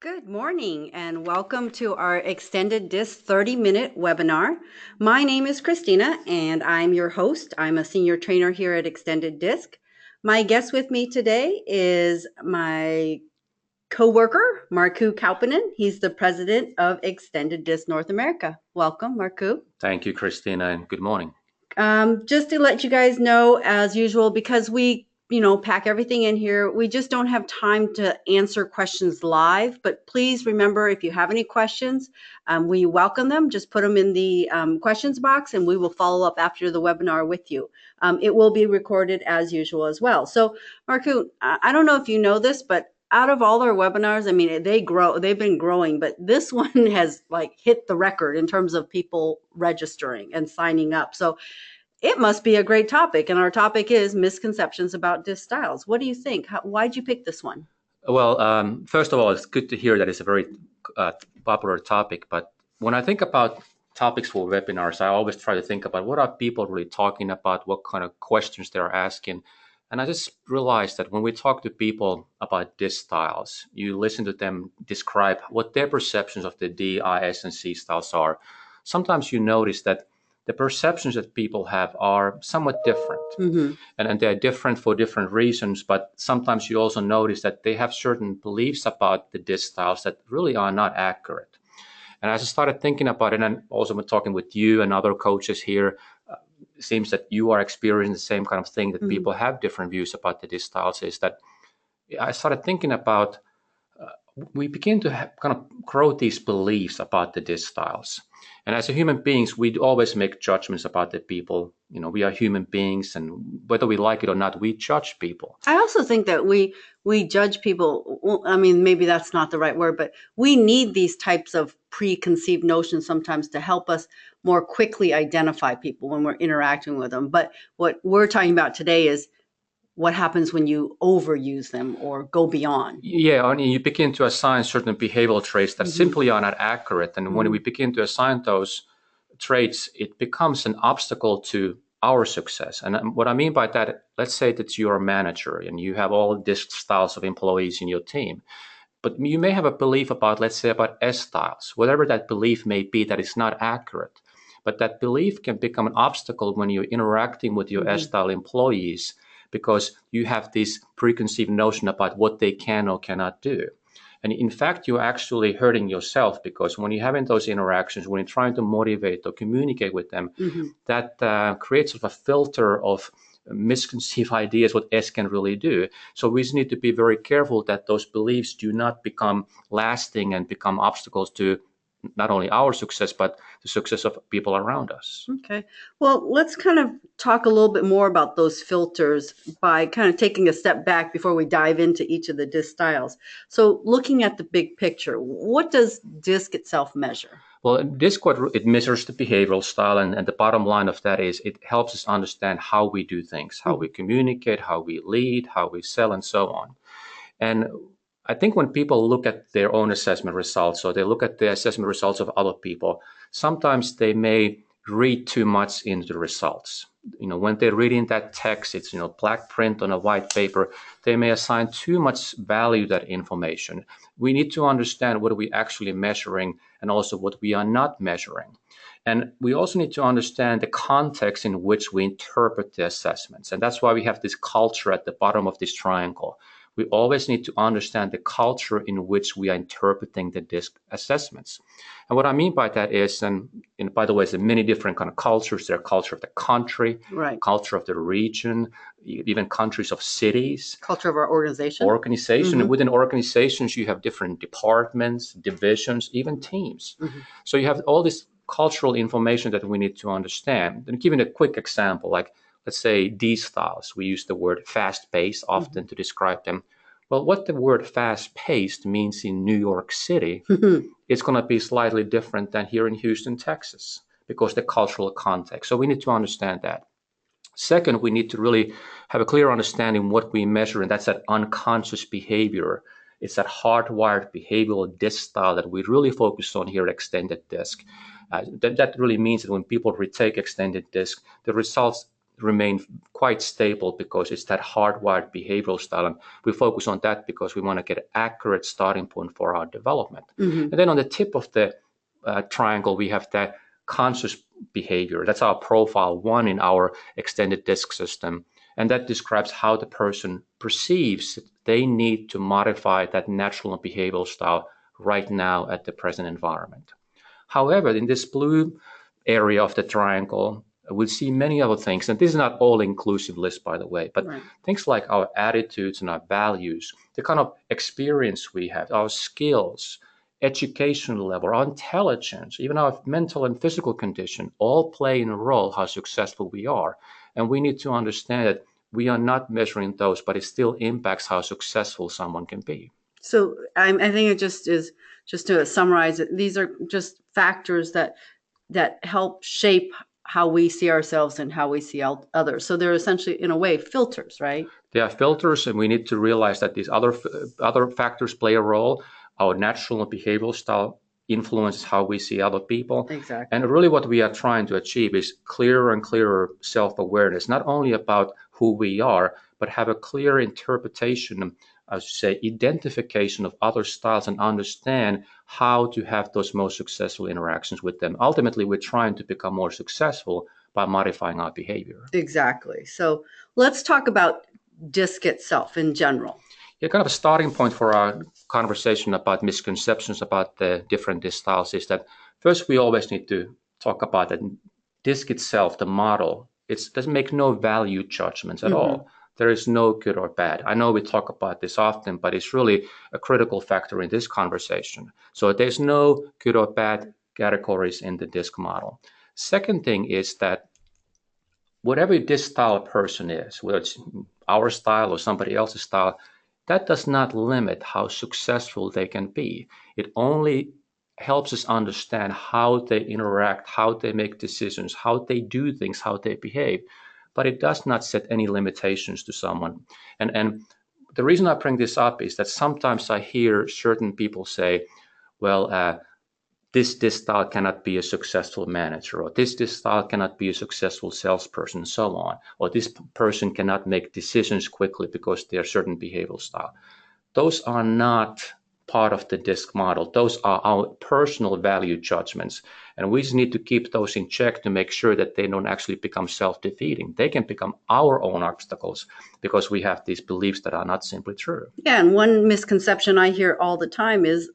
Good morning and welcome to our extended disc 30-minute webinar. My name is Christina and I'm your host. I'm a senior trainer here at Extended Disc. My guest with me today is my coworker, Markku Kauppanen. He's the president of Extended Disc North America. Welcome, Markku. Thank you, Christina, and good morning. Just to let you guys know, as usual, because we pack everything in here, we just don't have time to answer questions live. But please remember, if you have any questions, we welcome them. Just put them in the questions box and we will follow up after the webinar with you. It will be recorded as usual as well. So Markku, I don't know if you know this, but out of all our webinars, I mean, they've been growing, but this one has hit the record in terms of people registering and signing up. So it must be a great topic. And our topic is misconceptions about disc styles. What do you think? Why'd you pick this one? Well, first of all, it's good to hear that it's a very popular topic. But when I think about topics for webinars, I always try to think about what are people really talking about, what kind of questions they're asking. And I just realized that when we talk to people about disc styles, you listen to them describe what their perceptions of the D, I, S, and C styles are. Sometimes you notice that the perceptions that people have are somewhat different. Mm-hmm. And they're different for different reasons, but sometimes you also notice that they have certain beliefs about the disc styles that really are not accurate. And as I started thinking about it, and also when talking with you and other coaches here, it seems that you are experiencing the same kind of thing, that people have different views about the disc styles, is that I started thinking about we begin to kind of grow these beliefs about the disc styles. And as a human beings, we always make judgments about the people. You know, we are human beings, and whether we like it or not, we judge people. I also think that we judge people. Well, I mean, maybe that's not the right word, but we need these types of preconceived notions sometimes to help us more quickly identify people when we're interacting with them. But what we're talking about today is what happens when you overuse them or go beyond. Yeah, and you begin to assign certain behavioral traits that simply are not accurate. And when we begin to assign those traits, it becomes an obstacle to our success. And what I mean by that, let's say that you're a manager and you have all disc styles of employees in your team. But you may have a belief about, let's say, about S styles, whatever that belief may be, that is not accurate. But that belief can become an obstacle when you're interacting with your S style employees, because you have this preconceived notion about what they can or cannot do. And in fact, you're actually hurting yourself, because when you're having those interactions, when you're trying to motivate or communicate with them, that creates sort of a filter of misconceived ideas what S can really do. So we just need to be very careful that those beliefs do not become lasting and become obstacles to not only our success, but the success of people around us. Okay. Well, let's kind of talk a little bit more about those filters by kind of taking a step back before we dive into each of the disc styles. So looking at the big picture, what does disc itself measure? Well, this it measures the behavioral style, and the bottom line of that is it helps us understand how we do things, how we communicate, how we lead, how we sell, and so on. And I think when people look at their own assessment results, or they look at the assessment results of other people, sometimes they may read too much into the results. You know, when they're reading that text, it's, you know, black print on a white paper, they may assign too much value to that information. We need to understand what are we actually measuring and also what we are not measuring. And we also need to understand the context in which we interpret the assessments. And that's why we have this culture at the bottom of this triangle. We always need to understand the culture in which we are interpreting the disc assessments. And what I mean by that is, and by the way, there's many different kind of cultures. There are culture of the country, Right. culture of the region, even countries of cities. Culture of our organization. And within organizations, you have different departments, divisions, even teams. So you have all this cultural information that we need to understand. And giving a quick example, like, let's say D styles, we use the word fast-paced often to describe them. Well, what the word fast-paced means in New York City, it's going to be slightly different than here in Houston, Texas, because the cultural context. So we need to understand that. Second, we need to really have a clear understanding what we measure, and that's that unconscious behavior. It's that hardwired behavioral disc style that we really focus on here at Extended Disc. That really means that when people retake Extended Disc, the results remain quite stable because it's that hardwired behavioral style. And we focus on that because we want to get an accurate starting point for our development. And then on the tip of the triangle, we have that conscious behavior. That's our profile 1 in our extended disc system. And that describes how the person perceives they need to modify that natural behavioral style right now at the present environment. However, in this blue area of the triangle, we'll see many other things. And this is not all-inclusive list, by the way, but things like our attitudes and our values, the kind of experience we have, our skills, education level, our intelligence, even our mental and physical condition all play in a role how successful we are. And we need to understand that we are not measuring those, but it still impacts how successful someone can be. So I think it just is, just to summarize it, these are just factors that help shape how we see ourselves and how we see others. So they're essentially, in a way, filters, right? They are filters, and we need to realize that these other factors play a role. Our natural and behavioral style influences how we see other people. Exactly. And really what we are trying to achieve is clearer and clearer self-awareness, not only about who we are, but have a clear interpretation, I should say, identification of other styles and understand how to have those most successful interactions with them. Ultimately, we're trying to become more successful by modifying our behavior. Exactly. So let's talk about DISC itself in general. Yeah, kind of a starting point for our conversation about misconceptions about the different DISC styles is that first we always need to talk about that DISC itself, the model, it doesn't make no value judgments at all. There is no good or bad. I know we talk about this often, but it's really a critical factor in this conversation. So there's no good or bad categories in the DISC model. Second thing is that whatever DISC style person is, whether it's our style or somebody else's style, that does not limit how successful they can be. It only helps us understand how they interact, how they make decisions, how they do things, how they behave. But it does not set any limitations to someone. And the reason I bring this up is that sometimes I hear certain people say, well, this style cannot be a successful manager, or this style cannot be a successful salesperson, and so on, or this person cannot make decisions quickly because they are certain behavioral style. Those are not part of the DISC model. Those are our personal value judgments, and we just need to keep those in check to make sure that they don't actually become self-defeating. They can become our own obstacles because we have these beliefs that are not simply true. Yeah, and one misconception I hear all the time is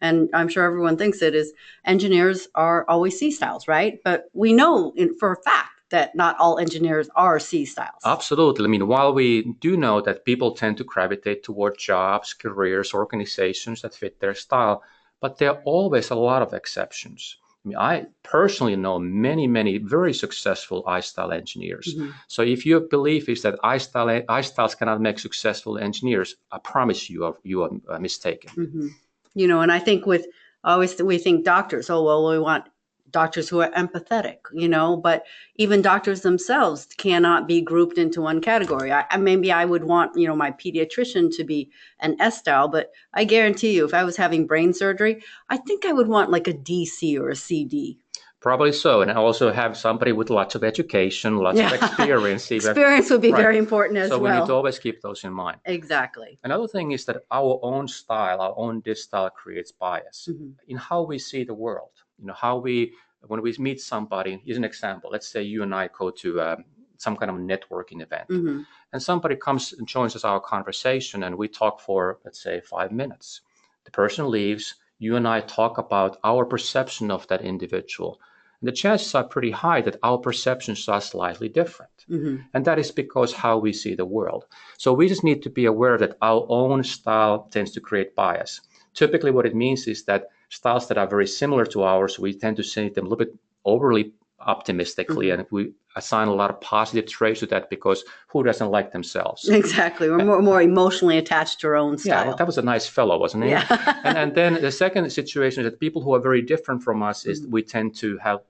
and I'm sure everyone thinks it is, engineers are always C styles, right? But we know for a fact that not all engineers are C styles. Absolutely. I mean, while we do know that people tend to gravitate toward jobs, careers, organizations that fit their style, but there are always a lot of exceptions. I mean, I personally know many, many very successful I-style engineers. So if your belief is that I-styles cannot make successful engineers, I promise you are mistaken. You know, and I think we think doctors, oh, well, we want doctors who are empathetic, you know, but even doctors themselves cannot be grouped into one category. Maybe I would want, you know, my pediatrician to be an S style, but I guarantee you, if I was having brain surgery, I think I would want like a DC or a CD. Probably so. And I also have somebody with lots of education, lots of experience. Experience would be very important as well. So we need to always keep those in mind. Exactly. Another thing is that our own style, our own DISC style creates bias in how we see the world. You know, when we meet somebody, here's an example. Let's say you and I go to some kind of networking event, and somebody comes and joins us our conversation, and we talk for, let's say, 5 minutes. The person leaves. You and I talk about our perception of that individual. And the chances are pretty high that our perceptions are slightly different. And that is because how we see the world. So we just need to be aware that our own style tends to create bias. Typically what it means is that styles that are very similar to ours, we tend to see them a little bit overly optimistically, and we assign a lot of positive traits to that because who doesn't like themselves? Exactly. We're more emotionally attached to our own style. Yeah, well, that was a nice fellow, wasn't he? Yeah. and then the second situation is that people who are very different from us is we tend to have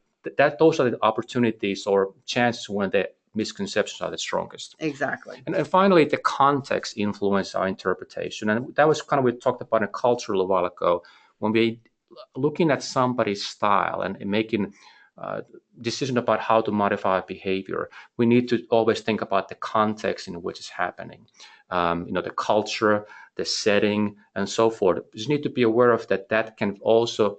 those are the opportunities or chances when the misconceptions are the strongest. Exactly. And finally, the context influences our interpretation. And that was kind of, we talked about in culture a while ago, when we looking at somebody's style and making decision about how to modify behavior, we need to always think about the context in which it's happening. The culture, the setting, and so forth. We just need to be aware of that can also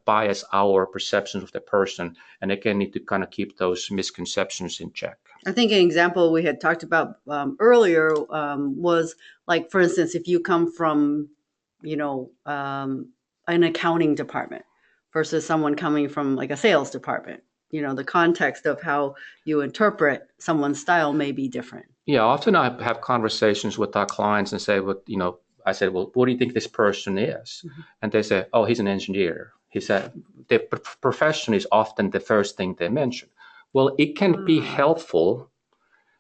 bias our perceptions of the person, and again, need to kind of keep those misconceptions in check. I think an example we had talked about earlier was like, for instance, if you come from, an accounting department versus someone coming from like a sales department, the context of how you interpret someone's style may be different. Yeah, often I have conversations with our clients and say, I said, well, what do you think this person is? Mm-hmm. And they say, oh, he's an engineer. He said, the profession is often the first thing they mention. Well, it can be helpful,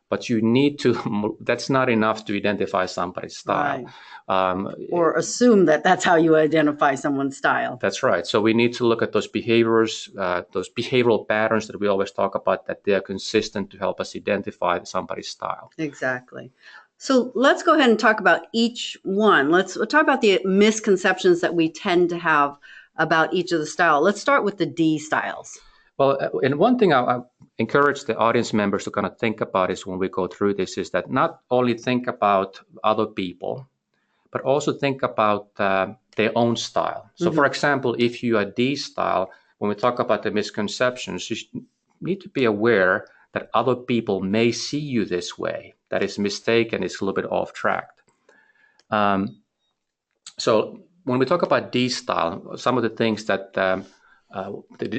but you need to, that's not enough to identify somebody's style. Right. Or assume that that's how you identify someone's style. That's right. So we need to look at those behaviors, those behavioral patterns that we always talk about, that they are consistent to help us identify somebody's style. Exactly. So let's go ahead and talk about each one. Let's talk about the misconceptions that we tend to have about each of the style. Let's start with the D styles. Well, and one thing I encourage the audience members to kind of think about is when we go through this is that not only think about other people, but also think about their own style. So, for example, if you are D style, when we talk about the misconceptions, you need to be aware that other people may see you this way. That is mistaken, it's a little bit off track. So when we talk about D style, some of the things that the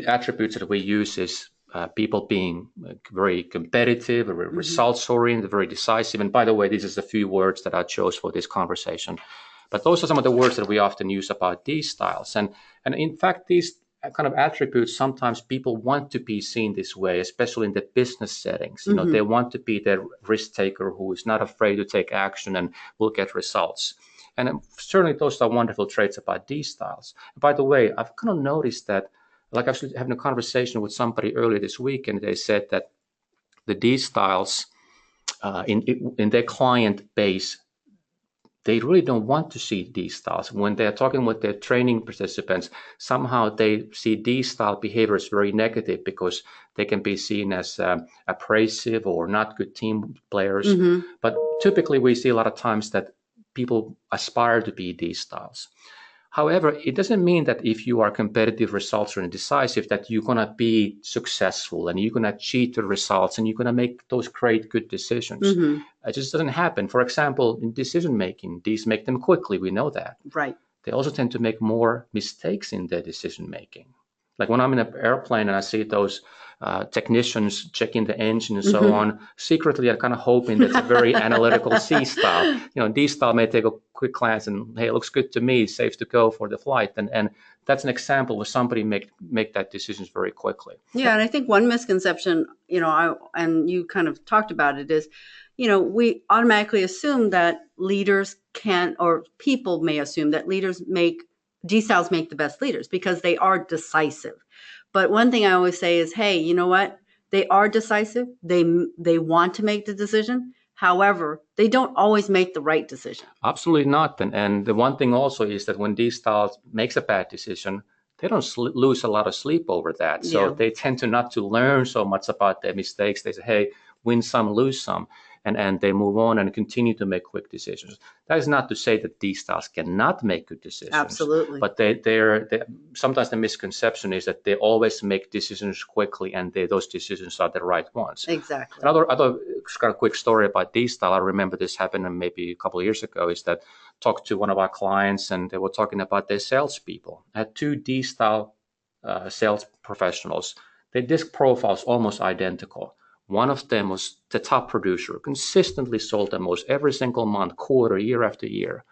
attributes that we use is people being very competitive, very results-oriented, very decisive. And by the way, this is a few words that I chose for this conversation. But those are some of the words that we often use about these styles. And in fact, these kind of attributes, sometimes people want to be seen this way, especially in the business settings. They want to be the risk taker who is not afraid to take action and will get results. And certainly those are wonderful traits about these styles. By the way, I've kind of noticed that, like I was having a conversation with somebody earlier this week, and they said that the D styles in their client base, they really don't want to see D styles. When they're talking with their training participants, somehow they see D style behavior as very negative because they can be seen as abrasive or not good team players. But typically we see a lot of times that people aspire to be these styles. However, it doesn't mean that if you are competitive, results or indecisive, that you're going to be successful and you're going to achieve the results and you're going to make those great, good decisions. It just doesn't happen. For example, in decision making, these make them quickly. We know that. Right. They also tend to make more mistakes in their decision making. Like when I'm in an airplane and I see those technicians checking the engine and so on, secretly I'm kind of hoping that's a very analytical C style. D style may take a quick glance and, hey, it looks good to me, safe to go for the flight. And that's an example where somebody make that decisions very quickly. Yeah, and I think one misconception, and you kind of talked about it, is, we automatically assume that leaders can, or people may assume that D styles make the best leaders because they are decisive. But one thing I always say is, hey, you know what? They are decisive. They want to make the decision. However, they don't always make the right decision. Absolutely not. And the one thing also is that when these styles makes a bad decision, they don't lose a lot of sleep over that. So they tend to not to learn so much about their mistakes. They say, hey, win some, lose some. And they move on and continue to make quick decisions. That is not to say that these styles cannot make good decisions. Absolutely. But they're sometimes the misconception is that they always make decisions quickly and those decisions are the right ones. Exactly. Another kind of quick story about these style, I remember this happened maybe a couple of years ago, is that I talked to one of our clients and they were talking about their salespeople. I had two D style sales professionals. Their disc profiles almost identical. One of them was the top producer, consistently sold the most every single month, quarter, year after year.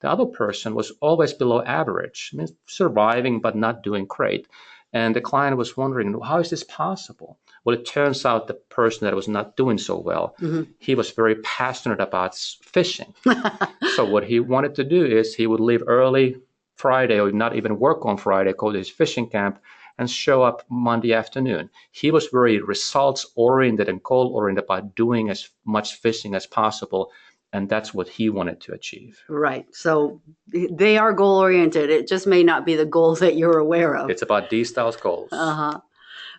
The other person was always below average, surviving but not doing great. And the client was wondering, how is this possible? Well, it turns out the person that was not doing so well, he was very passionate about fishing. So what he wanted to do is he would leave early Friday or not even work on Friday, go to his fishing camp, and show up Monday afternoon. He was very results-oriented and goal-oriented about doing as much fishing as possible, and that's what he wanted to achieve. Right. So they are goal-oriented. It just may not be the goals that you're aware of. It's about D-styles goals.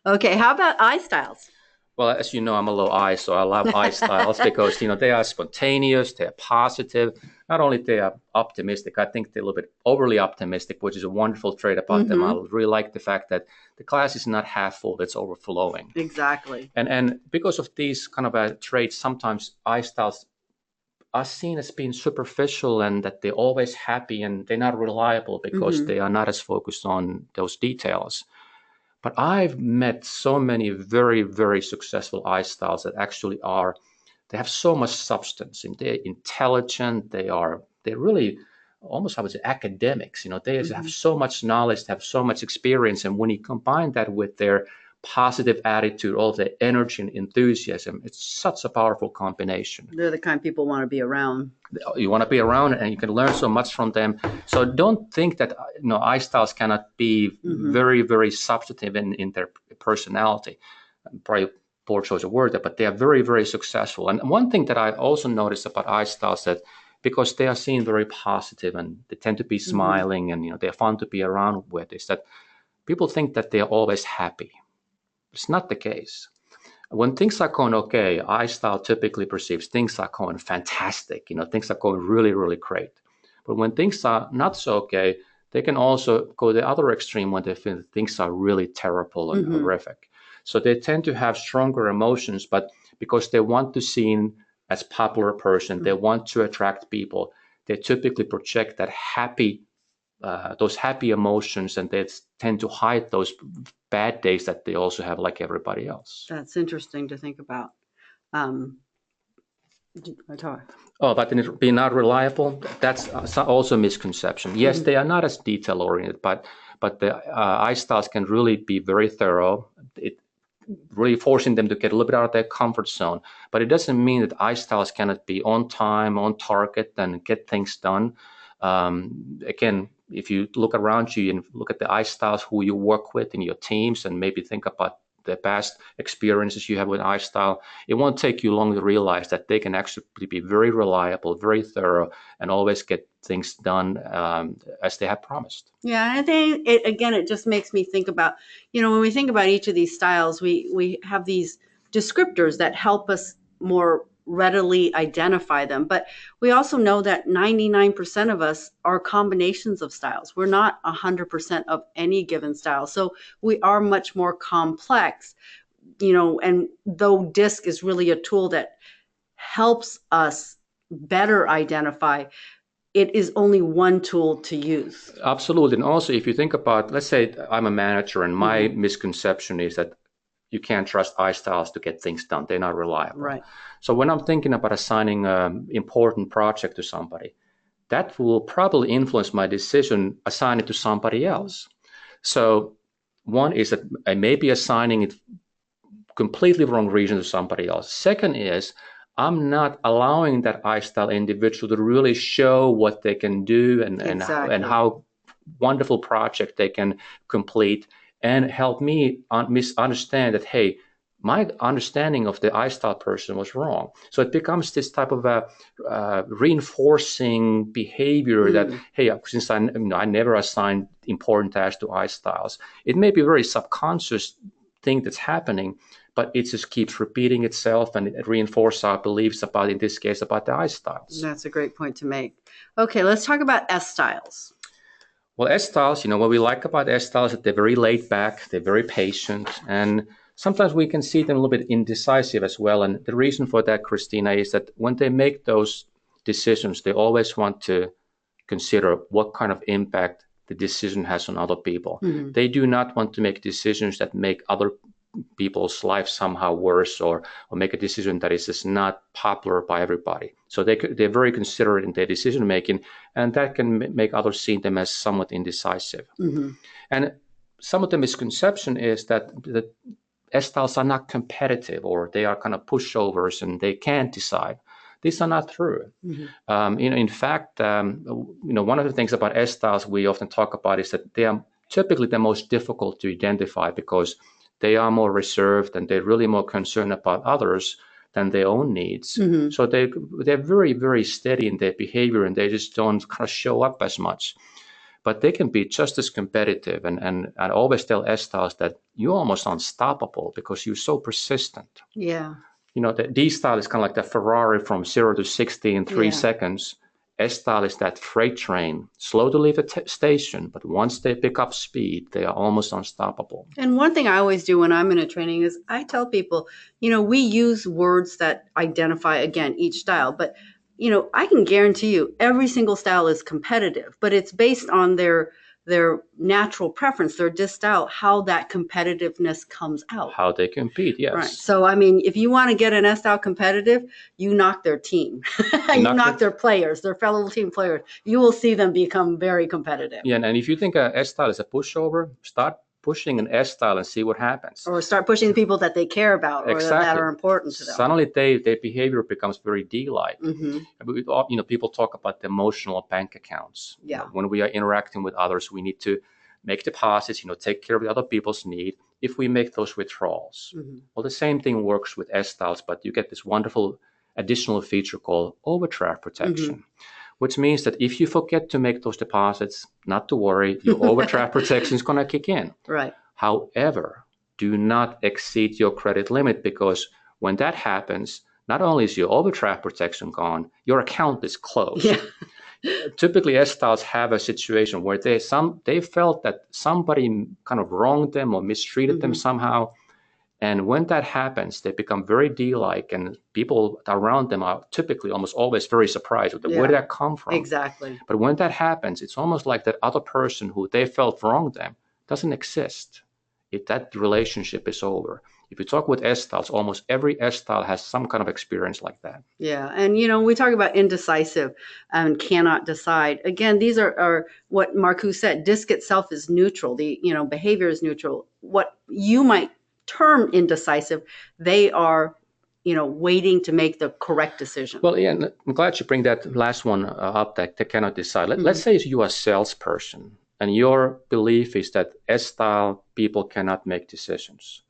Okay, how about eye styles? Well, as you know, I'm a low I, so I love I styles because they are spontaneous, they're positive. Not only they are optimistic, I think they're a little bit overly optimistic, which is a wonderful trait about them. I Mm-hmm. really like the fact that the glass is not half full; it's overflowing. Exactly. And because of these kind of traits, sometimes I styles are seen as being superficial and that they're always happy and they're not reliable because Mm-hmm. they are not as focused on those details. But I've met so many very, very successful eye styles that actually they have so much substance and they're intelligent. They're really almost, I would say, academics. They have Mm-hmm. so much knowledge, they have so much experience. And when you combine that with their positive attitude, all the energy and enthusiasm, it's such a powerful combination. They're the kind people want to be around. You want to be around and you can learn so much from them. So don't think that eye styles cannot be Mm-hmm. very, very substantive in their personality. Probably poor choice of word, but they are very, very successful. And one thing that I also noticed about eye styles that because they are seen very positive and they tend to be Mm-hmm. smiling and they're fun to be around with, is that people think that they're always happy. It's not the case. When things are going okay, iStyle typically perceives things are going fantastic. Things are going really, really great. But when things are not so okay, they can also go the other extreme when they feel things are really terrible and Mm-hmm. horrific. So they tend to have stronger emotions, but because they want to seem as popular person, they want to attract people, they typically project those happy emotions, and they tend to hide those bad days that they also have like everybody else. That's interesting to think about. Um, Oh, but being not reliable, that's also a misconception. Yes, mm-hmm. they are not as detail oriented, but the eye styles can really be very thorough. It really forcing them to get a little bit out of their comfort zone. But it doesn't mean that eye styles cannot be on time, on target, and get things done. Again, if you look around you and look at the eye styles who you work with in your teams, and maybe think about the past experiences you have with eye style, it won't take you long to realize that they can actually be very reliable, very thorough, and always get things done as they have promised. Yeah, I think it just makes me think about, when we think about each of these styles, we have these descriptors that help us more readily identify them. But we also know that 99% of us are combinations of styles. We're not 100% of any given style. So we are much more complex, and though DISC is really a tool that helps us better identify, it is only one tool to use. Absolutely. And also, if you think about, let's say I'm a manager and my Mm-hmm. misconception is that you can't trust eye styles to get things done. They're not reliable. Right. So when I'm thinking about assigning an important project to somebody, that will probably influence my decision assign it to somebody else. So one is that I may be assigning it completely wrong reason to somebody else. Second is I'm not allowing that eye style individual to really show what they can do and Exactly. how wonderful project they can complete and help me misunderstand that, hey, my understanding of the eye style person was wrong. So it becomes this type of a reinforcing behavior that, hey, since I never assigned important tasks to eye styles, it may be a very subconscious thing that's happening, but it just keeps repeating itself and it reinforces our beliefs about, in this case, about the eye styles. That's a great point to make. Okay, let's talk about S styles. Well, S styles, what we like about S styles is that they're very laid back, they're very patient, and sometimes we can see them a little bit indecisive as well. And the reason for that, Christina, is that when they make those decisions, they always want to consider what kind of impact the decision has on other people. Mm-hmm. They do not want to make decisions that make other people's life somehow worse, or make a decision that is just not popular by everybody. So they're very considerate in their decision making, and that can make others see them as somewhat indecisive. Mm-hmm. And some of the misconception is that the S-styles are not competitive, or they are kind of pushovers and they can't decide. These are not true. Mm-hmm. In fact, one of the things about S-styles we often talk about is that they are typically the most difficult to identify because they are more reserved and they're really more concerned about others than their own needs. Mm-hmm. So they're very, very steady in their behavior and they just don't kind of show up as much. but they can be just as competitive. And I always tell S-styles that you're almost unstoppable because you're so persistent. Yeah. The D-style is kind of like the Ferrari from 0 to 60 in 3 seconds. S-style is that freight train, slow to leave a station, but once they pick up speed, they are almost unstoppable. And one thing I always do when I'm in a training is I tell people, we use words that identify, again, each style, but, I can guarantee you every single style is competitive, but it's based on their natural preference, their disc style, how that competitiveness comes out. How they compete, yes. Right. So, if you want to get an S-style competitive, you knock their team. you knock their players, their fellow team players. You will see them become very competitive. Yeah, and if you think a S-style is a pushover, start pushing an S-style and see what happens. Or start pushing the people that they care about or that are important to them. Suddenly their behavior becomes very D-like. Mm-hmm. People talk about the emotional bank accounts. Yeah. When we are interacting with others, we need to make deposits, take care of the other people's need if we make those withdrawals. Mm-hmm. Well, the same thing works with S-styles, but you get this wonderful additional feature called overdraft protection. Mm-hmm. Which means that if you forget to make those deposits, not to worry, your overdraft protection is going to kick in. Right. However, do not exceed your credit limit, because when that happens, not only is your overdraft protection gone, your account is closed. Yeah. Typically, S-styles have a situation where they felt that somebody kind of wronged them or mistreated them somehow. And when that happens, they become very D-like, and people around them are typically almost always very surprised with where did that come from? Exactly. But when that happens, it's almost like that other person who they felt wronged them doesn't exist. If that relationship is over. If you talk with S-styles, almost every S-style has some kind of experience like that. Yeah. And, we talk about indecisive and cannot decide. Again, these are what Marcus said. DISC itself is neutral. The, behavior is neutral. What you might term indecisive, they are, waiting to make the correct decision. Well, yeah, I'm glad you bring that last one up, that they cannot decide. Let's say you are a salesperson and your belief is that S-style people cannot make decisions.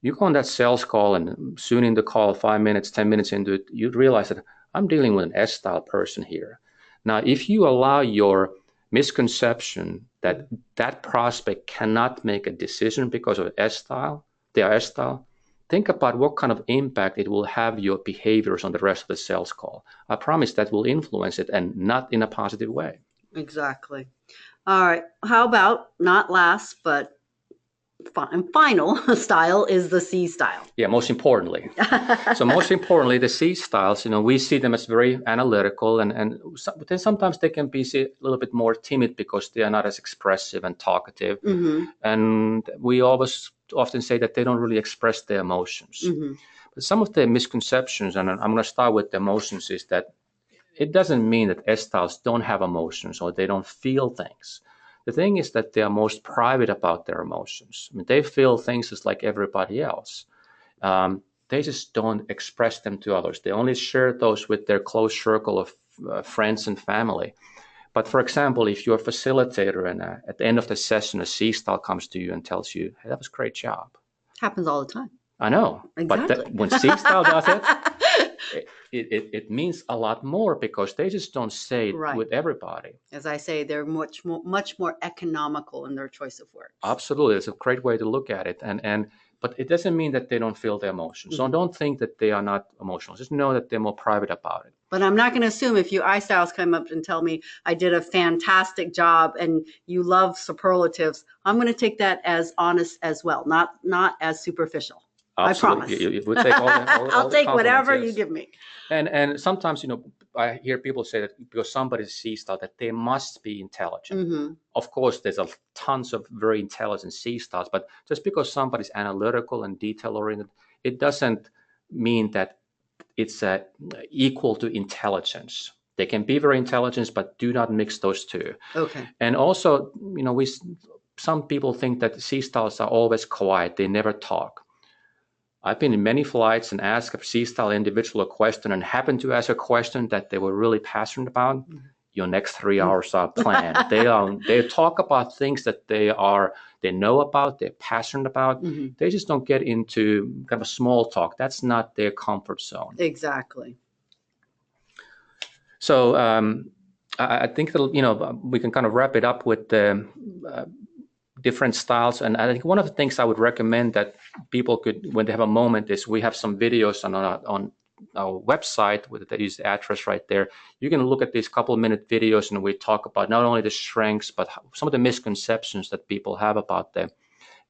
You go on that sales call, and soon in the call, 5 minutes, 10 minutes into it, you realize that I'm dealing with an S-style person here. Now, if you allow your misconception that that prospect cannot make a decision because of S-style, their S-style, think about what kind of impact it will have your behaviors on the rest of the sales call. I promise that will influence it, and not in a positive way. Exactly. All right. How about, not last, but final style is the C style. Yeah, most importantly. So most importantly, the C styles, we see them as very analytical, and then sometimes they can be a little bit more timid because they are not as expressive and talkative. Mm-hmm. And we often say that they don't really express their emotions. Mm-hmm. But some of the misconceptions, and I'm going to start with the emotions, is that it doesn't mean that S-styles don't have emotions or they don't feel things. The thing is that they are most private about their emotions. They feel things just like everybody else. They just don't express them to others. They only share those with their close circle of friends and family. But for example, if you're a facilitator and at the end of the session, a C-style comes to you and tells you, hey, that was a great job. Happens all the time. I know. Exactly. But when C-style does it means a lot more, because they just don't say it with everybody. As I say, they're much more economical in their choice of words. Absolutely. It's a great way to look at it. But it doesn't mean that they don't feel their emotions. Mm-hmm. So don't think that they are not emotional. Just know that they're more private about it. But I'm not going to assume if you I-styles come up and tell me I did a fantastic job and you love superlatives, I'm going to take that as honest as well, not as superficial. Absolutely. I promise. You would take all I'll take whatever yes. you give me. And sometimes, I hear people say that because somebody's C-style, that they must be intelligent. Mm-hmm. Of course, there's tons of very intelligent C-styles, but just because somebody's analytical and detail-oriented, it doesn't mean that it's equal to intelligence. They can be very intelligent, but do not mix those two. Okay. And also, some people think that C-styles are always quiet. They never talk. I've been in many flights and asked a C-style individual a question and happened to ask a question that they were really passionate about. Mm-hmm. Your next 3 hours are planned. They talk about things that they know about, they're passionate about. Mm-hmm. They just don't get into kind of small talk. That's not their comfort zone. Exactly. So I think that, we can kind of wrap it up with the different styles. And I think one of the things I would recommend that people could, when they have a moment, is we have some videos on our website with that is the address right there. You can look at these couple-minute videos, and we talk about not only the strengths but some of the misconceptions that people have about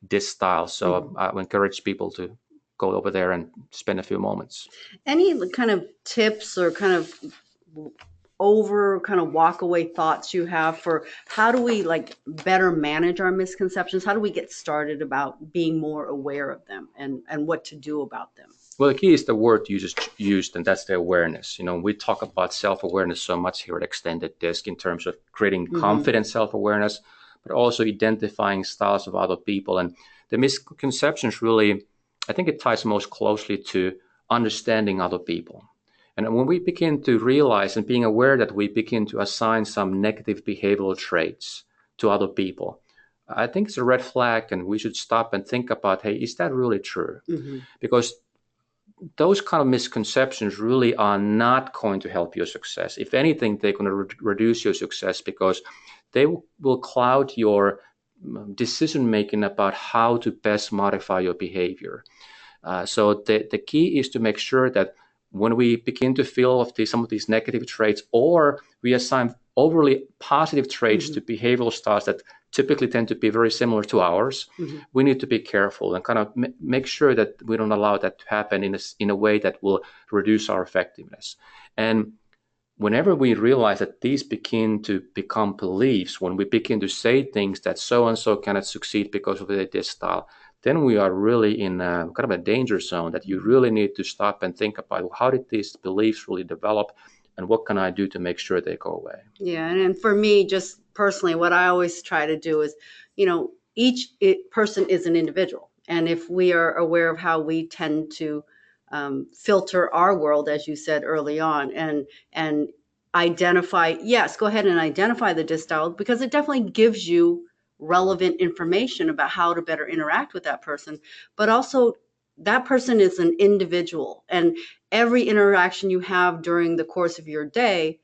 this style. So I would encourage people to go over there and spend a few moments. Any kind of tips or kind of walk away thoughts you have for how do we better manage our misconceptions? How do we get started about being more aware of them and what to do about them? Well, the key is the word you just used, and that's the awareness. We talk about self-awareness so much here at Extended Disc in terms of creating confident self-awareness, but also identifying styles of other people. And the misconceptions really, I think it ties most closely to understanding other people. And when we begin to realize and being aware that we begin to assign some negative behavioral traits to other people, I think it's a red flag, and we should stop and think about, hey, is that really true? Because those kind of misconceptions really are not going to help your success. If anything, they're going to reduce your success because they will cloud your decision making about how to best modify your behavior. So the key is to make sure that when we begin to feel some of these negative traits, or we assign overly positive traits to behavioral styles that typically tend to be very similar to ours, we need to be careful and kind of make sure that we don't allow that to happen in a way that will reduce our effectiveness. And whenever we realize that these begin to become beliefs, when we begin to say things that so-and-so cannot succeed because of this style, then we are really in kind of a danger zone that you really need to stop and think about, how did these beliefs really develop, and what can I do to make sure they go away? Yeah, and for me, just personally, what I always try to do is, each person is an individual. And if we are aware of how we tend to filter our world, as you said early on, and identify, yes, go ahead and identify the distyle, because it definitely gives you relevant information about how to better interact with that person. But also, that person is an individual, and every interaction you have during the course of your day,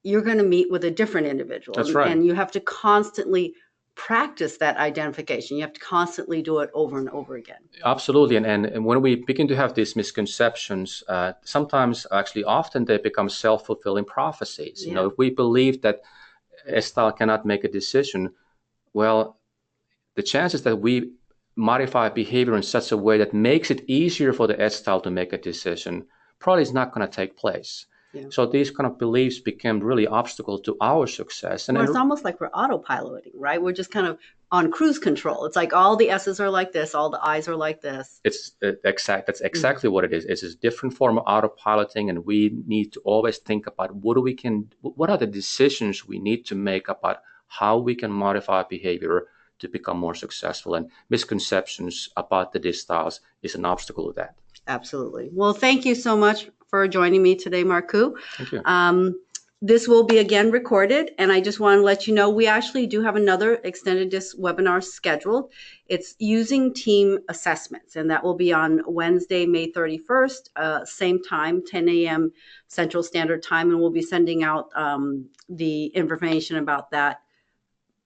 you're going to meet with a different individual. That's right. And you have to constantly practice that identification. You have to constantly do it over and over again. Absolutely. And when we begin to have these misconceptions, sometimes, actually often, they become self-fulfilling prophecies. Yeah. If we believe that Estelle cannot make a decision, well, the chances that we modify behavior in such a way that makes it easier for the Estelle to make a decision probably is not going to take place. Yeah. So these kind of beliefs become really obstacle to our success. And it's almost like we're autopiloting, right? We're just kind of on cruise control. It's like all the S's are like this, all the I's are like this. It's that's exactly what it is. It's a different form of autopiloting, and we need to always think about what are the decisions we need to make about how we can modify behavior to become more successful. And misconceptions about the styles is an obstacle to that. Absolutely. Well, thank you so much for joining me today, Marku. Thank you. This will be again recorded, and I just want to let you know we actually do have another Extended Disc webinar scheduled. It's using team assessments, and that will be on Wednesday, May 31st, same time, 10 a.m. Central Standard Time, and we'll be sending out the information about that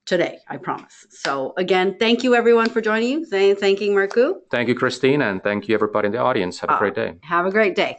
today, I promise. So again, thank you everyone for joining you. Thanking Marku. Thank you, Christine, and thank you everybody in the audience. Have a great day. Have a great day.